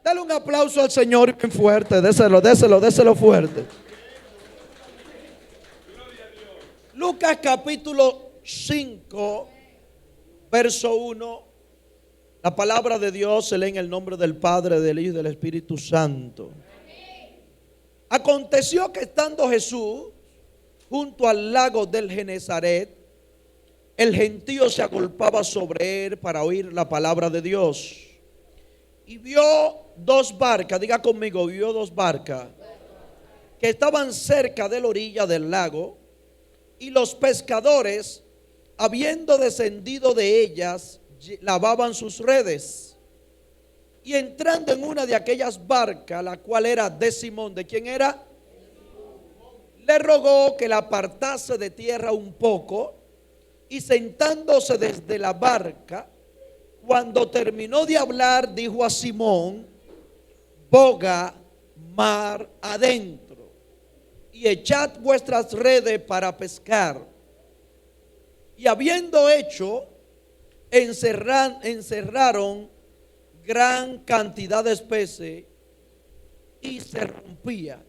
Dale un aplauso al Señor bien fuerte. Déselo, déselo, déselo fuerte. Lucas capítulo 5, verso 1. La palabra de Dios se lee en el nombre del Padre, del Hijo y del Espíritu Santo. Aconteció que estando Jesús junto al lago del Genezaret, el gentío se agolpaba sobre él para oír la palabra de Dios. Y vio dos barcas, diga conmigo, vio dos barcas que estaban cerca de la orilla del lago, y los pescadores, habiendo descendido de ellas, lavaban sus redes. Y entrando en una de aquellas barcas, la cual era de Simón, ¿de quién era? Le rogó que la apartase de tierra un poco, y sentándose desde la barca, cuando terminó de hablar, dijo a Simón: boga mar adentro y echad vuestras redes para pescar. Y habiendo hecho, encerraron gran cantidad de peces y se rompía.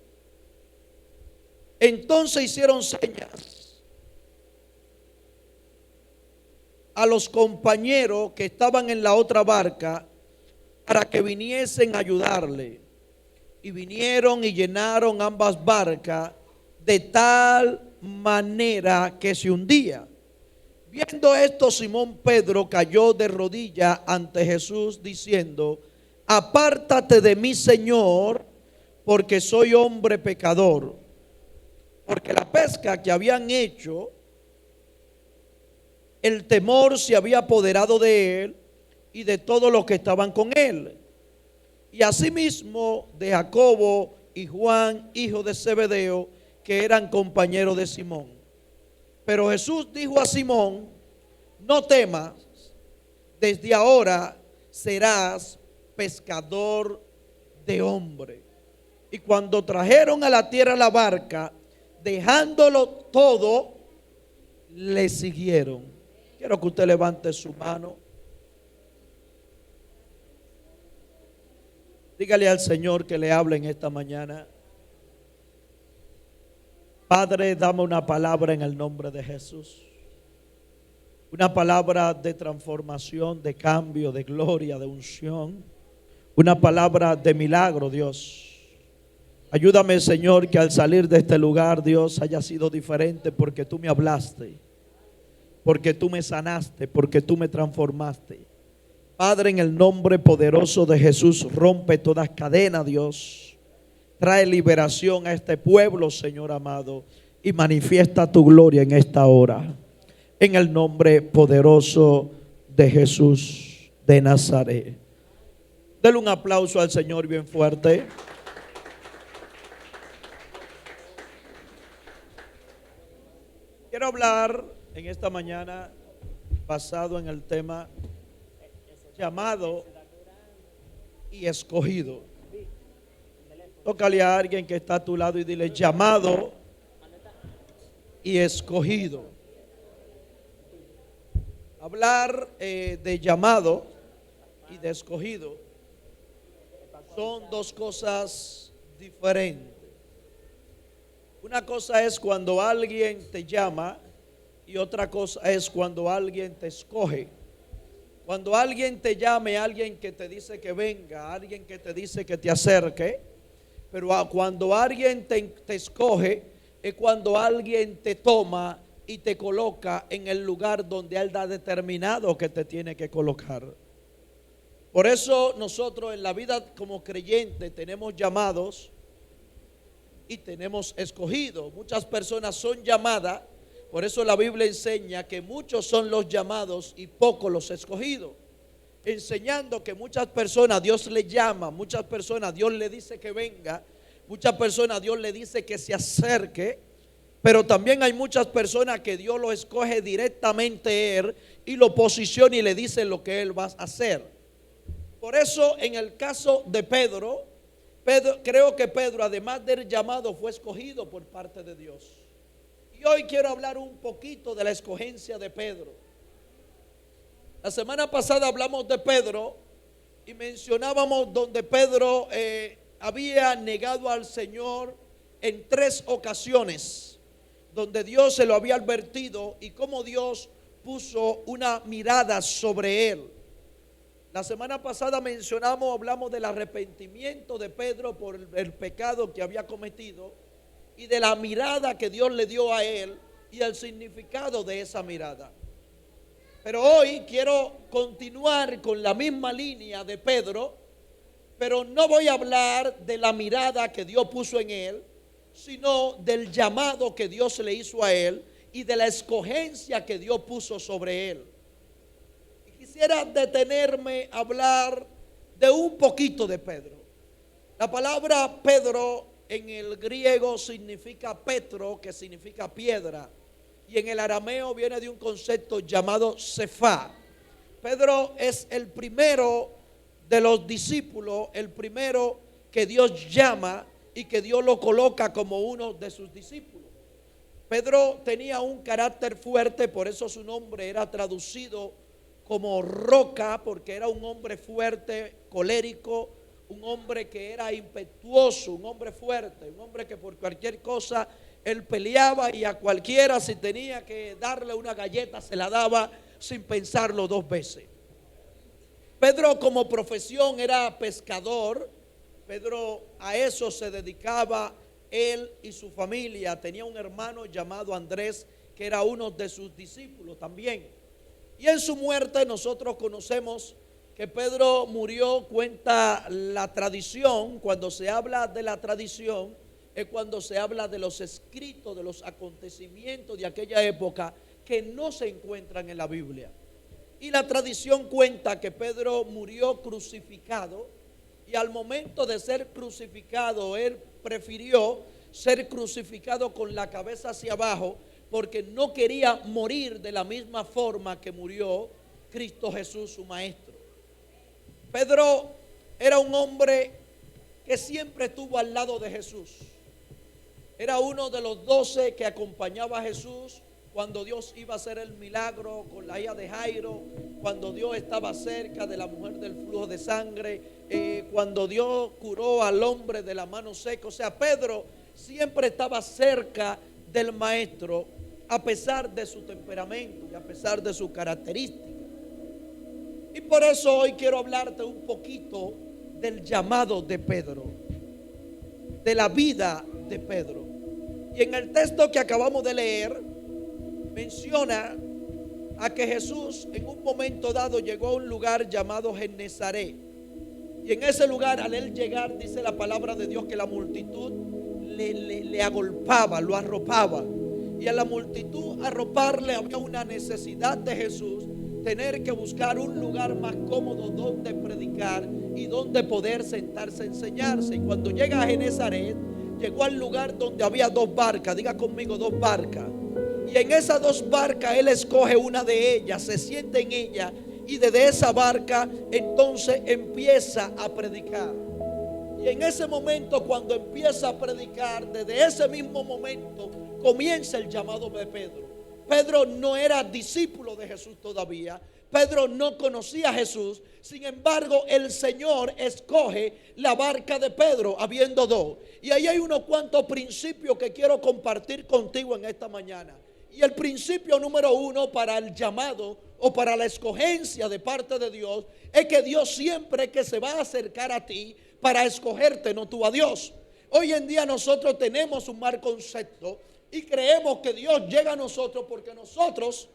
Entonces hicieron señas a los compañeros que estaban en la otra barca para que viniesen a ayudarle. Y vinieron y llenaron ambas barcas de tal manera que se hundía. Viendo esto, Simón Pedro cayó de rodillas ante Jesús diciendo: apártate de mí, Señor, porque soy hombre pecador. Porque la pesca que habían hecho, el temor se había apoderado de él y de todos los que estaban con él. Y asimismo de Jacobo y Juan, hijo de Zebedeo, que eran compañeros de Simón. Pero Jesús dijo a Simón: no temas, desde ahora serás pescador de hombres. Y cuando trajeron a la tierra la barca, dejándolo todo, le siguieron. Quiero que usted levante su mano. Dígale al Señor que le hable en esta mañana. Padre, dame una palabra en el nombre de Jesús. Una palabra de transformación, de cambio, de gloria, de unción. Una palabra de milagro, Dios. Ayúdame, Señor, que al salir de este lugar, Dios, haya sido diferente porque tú me hablaste, porque tú me sanaste, porque tú me transformaste. Padre, en el nombre poderoso de Jesús, rompe todas cadenas, Dios. Trae liberación a este pueblo, Señor amado, y manifiesta tu gloria en esta hora. En el nombre poderoso de Jesús de Nazaret. Dele un aplauso al Señor bien fuerte. Quiero hablar en esta mañana basado en el tema llamado y escogido. Tócale a alguien que está a tu lado y dile: llamado y escogido. Hablar de llamado y de escogido son dos cosas diferentes. Una cosa es cuando alguien te llama y otra cosa es cuando alguien te escoge. Cuando alguien te llame, alguien que te dice que venga, alguien que te dice que te acerque. Pero cuando alguien te escoge es cuando alguien te toma y te coloca en el lugar donde Él ha determinado que te tiene que colocar. Por eso nosotros en la vida como creyentes tenemos llamados y tenemos escogidos. Muchas personas son llamadas, por eso la Biblia enseña que muchos son los llamados y pocos los escogidos. Enseñando que muchas personas Dios le llama, muchas personas Dios le dice que venga, muchas personas Dios le dice que se acerque, pero también hay muchas personas que Dios lo escoge directamente Él y lo posiciona y le dice lo que Él va a hacer. Por eso en el caso de Pedro, creo que Pedro, además del llamado, fue escogido por parte de Dios. Y hoy quiero hablar un poquito de la escogencia de Pedro. La semana pasada hablamos de Pedro y mencionábamos donde Pedro había negado al Señor en 3 ocasiones, donde Dios se lo había advertido y cómo Dios puso una mirada sobre él. La semana pasada hablamos del arrepentimiento de Pedro por el pecado que había cometido y de la mirada que Dios le dio a él y el significado de esa mirada. Pero hoy quiero continuar con la misma línea de Pedro, pero no voy a hablar de la mirada que Dios puso en él, sino del llamado que Dios le hizo a él y de la escogencia que Dios puso sobre él. Y quisiera detenerme a hablar de un poquito de Pedro. La palabra Pedro en el griego significa Petro, que significa piedra, y en el arameo viene de un concepto llamado Cefá. Pedro es el primero de los discípulos, el primero que Dios llama y que Dios lo coloca como uno de sus discípulos. Pedro tenía un carácter fuerte, por eso su nombre era traducido como roca, porque era un hombre fuerte, colérico, un hombre que era impetuoso, un hombre fuerte, un hombre que por cualquier cosa él peleaba y a cualquiera si tenía que darle una galleta se la daba sin pensarlo 2 veces. Pedro como profesión era pescador. Pedro a eso se dedicaba él y su familia. Tenía un hermano llamado Andrés que era uno de sus discípulos también. Y en su muerte nosotros conocemos que Pedro murió, cuenta la tradición. Cuando se habla de la tradición es cuando se habla de los escritos, de los acontecimientos de aquella época que no se encuentran en la Biblia. Y la tradición cuenta que Pedro murió crucificado y al momento de ser crucificado él prefirió ser crucificado con la cabeza hacia abajo porque no quería morir de la misma forma que murió Cristo Jesús, su maestro. Pedro era un hombre que siempre estuvo al lado de Jesús. Era uno de los 12 que acompañaba a Jesús cuando Dios iba a hacer el milagro con la hija de Jairo, cuando Dios estaba cerca de la mujer del flujo de sangre, cuando Dios curó al hombre de la mano seca. O sea, Pedro siempre estaba cerca del maestro a pesar de su temperamento y a pesar de sus características. Y por eso hoy quiero hablarte un poquito del llamado de Pedro, de la vida de Pedro. Y en el texto que acabamos de leer menciona a que Jesús en un momento dado llegó a un lugar llamado Genesaret. Y en ese lugar al él llegar dice la palabra de Dios que la multitud le agolpaba, lo arropaba. Y a la multitud arroparle había una necesidad de Jesús tener que buscar un lugar más cómodo donde predicar y donde poder sentarse a enseñarse. Y cuando llega a Genesaret, llegó al lugar donde había 2 barcas, diga conmigo 2 barcas. Y en esas 2 barcas él escoge una de ellas, se sienta en ella y desde esa barca entonces empieza a predicar. Y en ese momento cuando empieza a predicar, desde ese mismo momento comienza el llamado de Pedro. Pedro no era discípulo de Jesús todavía. Pedro no conocía a Jesús. Sin embargo, el Señor escoge la barca de Pedro, habiendo 2. Y ahí hay unos cuantos principios que quiero compartir contigo en esta mañana. Y el principio número 1 para el llamado o para la escogencia de parte de Dios es que Dios siempre que se va a acercar a ti para escogerte, no tú a Dios. Hoy en día nosotros tenemos un mal concepto y creemos que Dios llega a nosotros porque nosotros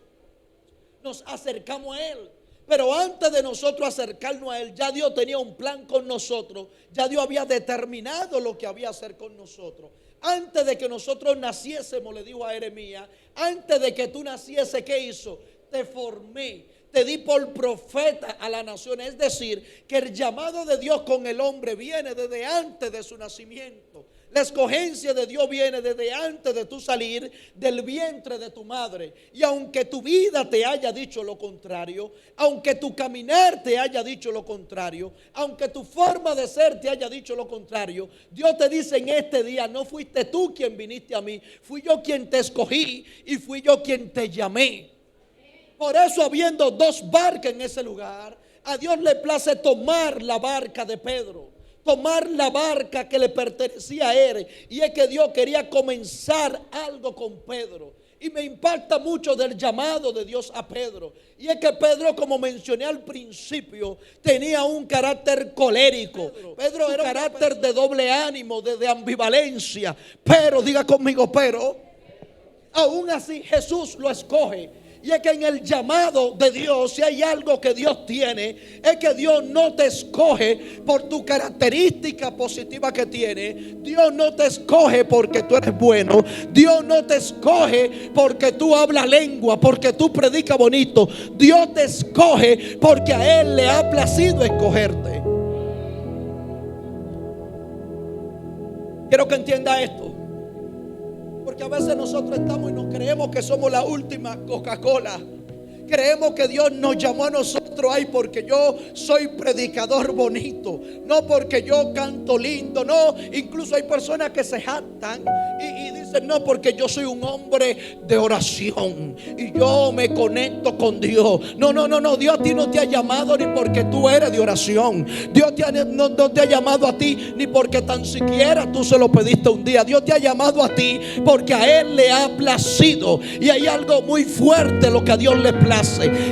nos acercamos a Él. Pero antes de nosotros acercarnos a Él, ya Dios tenía un plan con nosotros. Ya Dios había determinado lo que había hacer con nosotros. Antes de que nosotros naciésemos, le dijo a Jeremías, antes de que tú naciese, ¿qué hizo? Te formé, te di por profeta a la nación. Es decir, que el llamado de Dios con el hombre viene desde antes de su nacimiento. La escogencia de Dios viene desde antes de tu salir del vientre de tu madre. Y aunque tu vida te haya dicho lo contrario, aunque tu caminar te haya dicho lo contrario, aunque tu forma de ser te haya dicho lo contrario, Dios te dice en este día, no fuiste tú quien viniste a mí, fui yo quien te escogí y fui yo quien te llamé. Por eso habiendo 2 barcas en ese lugar, A Dios le place tomar la barca de Pedro, tomar la barca que le pertenecía a él. Y es que Dios quería comenzar algo con Pedro. Y me impacta mucho del llamado de Dios a Pedro. Y es que Pedro, como mencioné al principio, tenía un carácter colérico. Pedro era un carácter de doble ánimo, de ambivalencia. Pero, diga conmigo, pero aún así Jesús lo escoge. Y es que en el llamado de Dios, si hay algo que Dios tiene, es que Dios no te escoge por tu característica positiva que tiene. Dios no te escoge porque tú eres bueno. Dios no te escoge porque tú hablas lengua, porque tú predicas bonito. Dios te escoge porque a Él le ha placido escogerte. Quiero que entienda esto. Porque a veces nosotros estamos y nos creemos que somos la última Coca-Cola. Creemos que Dios nos llamó a nosotros ahí porque yo soy predicador bonito, no porque yo canto lindo, no. Incluso hay personas que se jactan y dicen no, porque yo soy un hombre de oración y yo me conecto con Dios. No, Dios a ti no te ha llamado ni porque tú eres de oración. Dios no te ha llamado a ti ni porque tan siquiera tú se lo pediste un día. Dios te ha llamado a ti porque a Él le ha placido. Y hay algo muy fuerte lo que a Dios le place.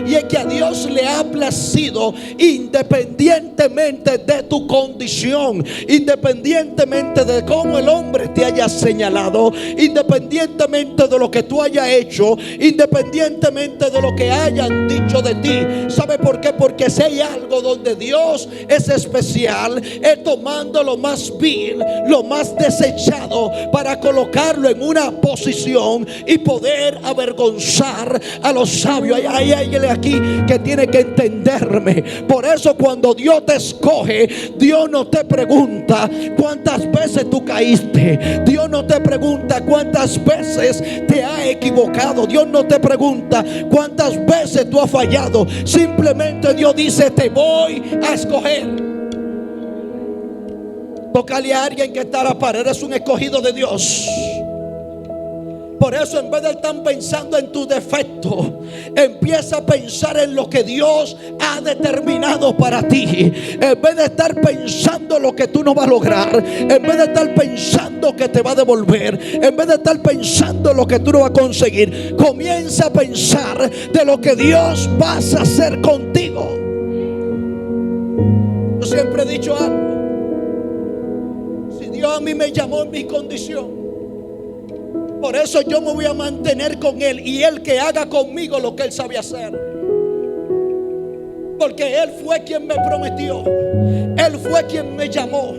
Y es que a Dios le ha placido, independientemente de tu condición, independientemente de cómo el hombre te haya señalado, independientemente de lo que tú hayas hecho, independientemente de lo que hayan dicho de ti. ¿Sabe por qué? Porque si hay algo donde Dios es especial, es tomando lo más vil, lo más desechado, para colocarlo en una posición y poder avergonzar a los sabios. Hay alguien aquí que tiene que entenderme. Por eso cuando Dios te escoge, Dios no te pregunta cuántas veces tú caíste. Dios no te pregunta cuántas veces te has equivocado. Dios no te pregunta cuántas veces tú has fallado. Simplemente Dios dice: te voy a escoger. Tócale a alguien que está a la pared: eres un escogido de Dios. Por eso, en vez de estar pensando en tu defecto, empieza a pensar en lo que Dios ha determinado para ti. En vez de estar pensando lo que tú no vas a lograr, en vez de estar pensando que te va a devolver, en vez de estar pensando lo que tú no vas a conseguir, comienza a pensar de lo que Dios va a hacer contigo. Yo siempre he dicho algo: si Dios a mí me llamó en mi condición, por eso yo me voy a mantener con Él, y Él que haga conmigo lo que Él sabe hacer. Porque Él fue quien me prometió, Él fue quien me llamó,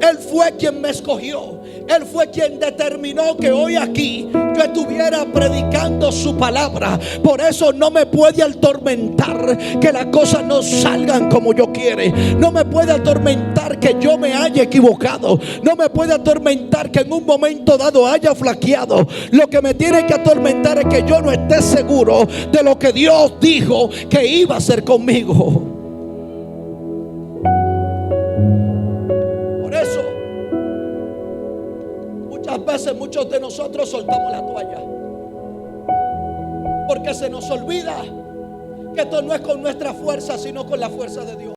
Él fue quien me escogió, Él fue quien determinó que hoy aquí yo estuviera predicando su palabra. Por eso no me puede atormentar que las cosas no salgan como yo quiero. No me puede atormentar que yo me haya equivocado. No me puede atormentar que en un momento dado haya flaqueado. Lo que me tiene que atormentar es que yo no esté seguro de lo que Dios dijo que iba a hacer conmigo. Por eso muchas veces muchos de nosotros soltamos la toalla, porque se nos olvida que esto no es con nuestra fuerza, sino con la fuerza de Dios.